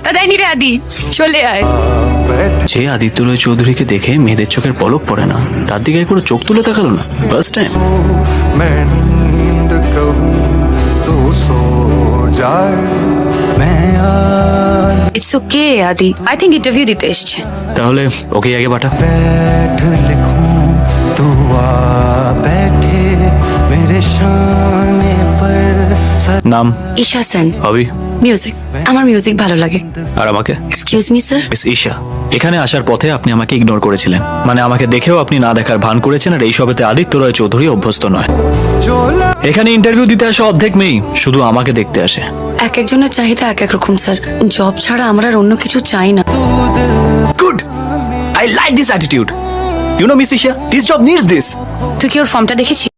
তাই নি রে আদি, চলে আয়। যে আদিত্য রয় চৌধুরীকে দেখে মেয়েদের চোখের পলক পড়ে না, তার দিকে একবার চোখ তুলে তাকালো না। First time. मैं नींद कहूँ तो सो जाए मैं ইটস ওকে আদি, আই থিঙ্ক ইন্টারভিউ দিতে এসছে। তাহলে ওকে আগে পাঠা। बैठ लिखूं तू आ बैठे मेरे शाने पर নাম? ঈশা সেন। হবি? মিউজিক, আমার মিউজিক ভালো লাগে। আর আমাকে? Excuse me sir. Miss Isha, এখানে আসার পথে আপনি আমাকে ইগনোর করেছিলেন, মানে আমাকে দেখেও আপনি না দেখার ভান করেছেন, আর এইসবেতে আদিত্য রয় চৌধুরী অভ্যস্ত নয়। जो এখানে ইন্টারভিউ দিতে আসা অর্ধেক মেয়েই শুধু আমাকে দেখতে আসে। এক একজনের চাহিদা এক এক রকম স্যার, জব ছাড়া আমরা আর অন্য কিছু চাই না। Good, I like this attitude. You know miss Isha, this job needs this. তুই কি ওর ফর্মটা দেখেছিস?